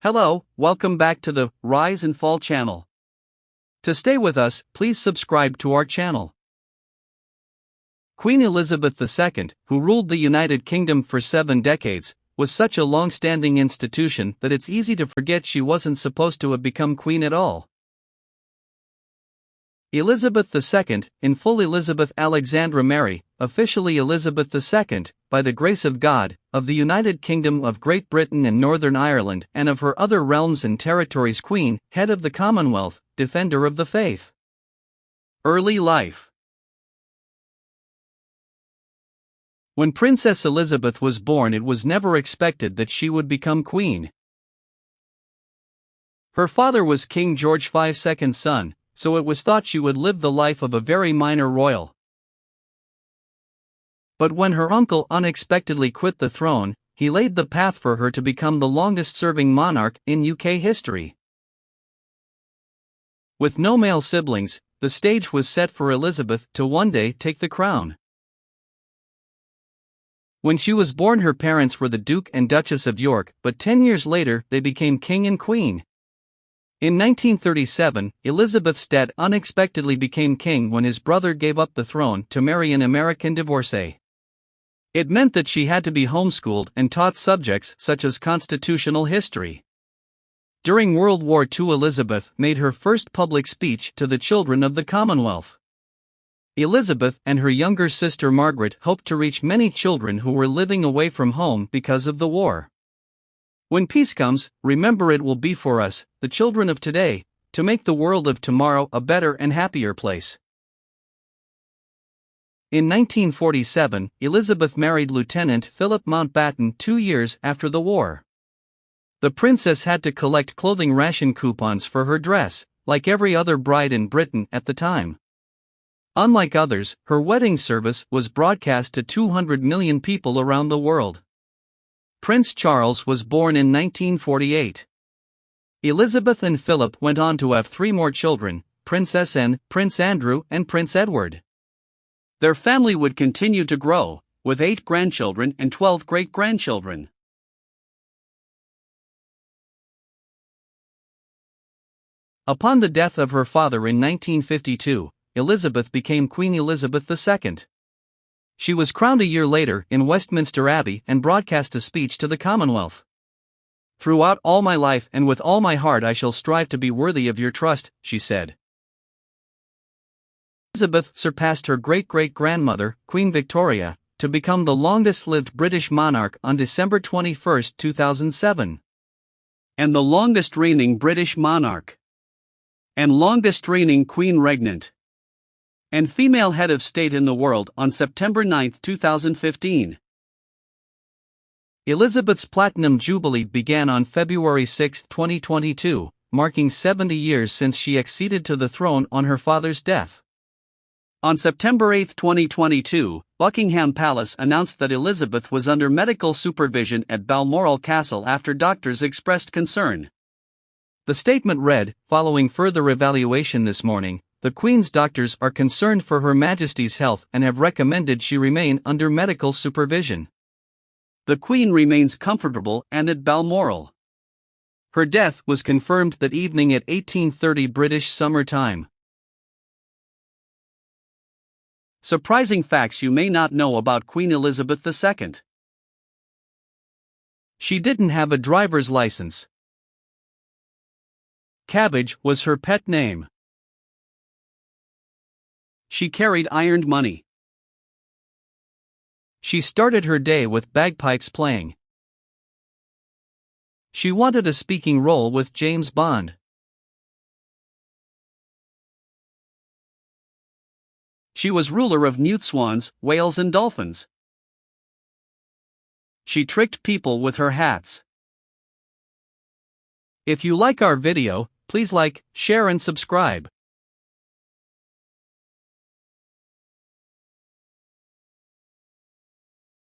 Hello, welcome back to the Rise and Fall channel. To stay with us, please subscribe to our channel. Queen Elizabeth II, who ruled the United Kingdom for 7 decades, was such a long-standing institution that it's easy to forget she wasn't supposed to have become queen at all. Elizabeth II, in full Elizabeth Alexandra Mary, officially Elizabeth II, by the grace of God, of the United Kingdom of Great Britain and Northern Ireland and of her other realms and territories, Queen, head of the Commonwealth, defender of the faith. Early life. When Princess Elizabeth was born, it was never expected that she would become queen. Her father was King George V's second son, so it was thought she would live the life of a very minor royal. But when her uncle unexpectedly quit the throne, he laid the path for her to become the longest-serving monarch in UK history. With no male siblings, the stage was set for Elizabeth to one day take the crown. When she was born, her parents were the Duke and Duchess of York, but 10 years later they became king and queen. In 1937, Elizabeth's dad unexpectedly became king when his brother gave up the throne to marry an American divorcee. It meant that she had to be homeschooled and taught subjects such as constitutional history. During World War II, Elizabeth made her first public speech to the children of the Commonwealth. Elizabeth and her younger sister Margaret hoped to reach many children who were living away from home because of the war. When peace comes, remember it will be for us, the children of today, to make the world of tomorrow a better and happier place. In 1947, Elizabeth married Lieutenant Philip Mountbatten 2 years after the war. The princess had to collect clothing ration coupons for her dress, like every other bride in Britain at the time. Unlike others, her wedding service was broadcast to 200 million people around the world. Prince Charles was born in 1948. Elizabeth and Philip went on to have 3 more children, Princess Anne, Prince Andrew, and Prince Edward. Their family would continue to grow, with 8 grandchildren and 12 great-grandchildren. Upon the death of her father in 1952, Elizabeth became Queen Elizabeth II. She was crowned a year later in Westminster Abbey and broadcast a speech to the Commonwealth. "Throughout all my life and with all my heart I shall strive to be worthy of your trust," she said. Elizabeth surpassed her great-great-grandmother, Queen Victoria, to become the longest-lived British monarch on December 21, 2007. And the longest-reigning British monarch. And longest-reigning Queen Regnant. And female head of state in the world on September 9, 2015. Elizabeth's Platinum Jubilee began on February 6, 2022, marking 70 years since she acceded to the throne on her father's death. On September 8, 2022, Buckingham Palace announced that Elizabeth was under medical supervision at Balmoral Castle after doctors expressed concern. The statement read, "Following further evaluation this morning, the Queen's doctors are concerned for Her Majesty's health and have recommended she remain under medical supervision. The Queen remains comfortable and at Balmoral." Her death was confirmed that evening at 18:30 British Summer Time. Surprising facts you may not know about Queen Elizabeth II. She didn't have a driver's license. Cabbage was her pet name. She carried ironed money. She started her day with bagpipes playing. She wanted a speaking role with James Bond. She was ruler of newt swans, whales and dolphins. She tricked people with her hats. If you like our video, please like, share and subscribe.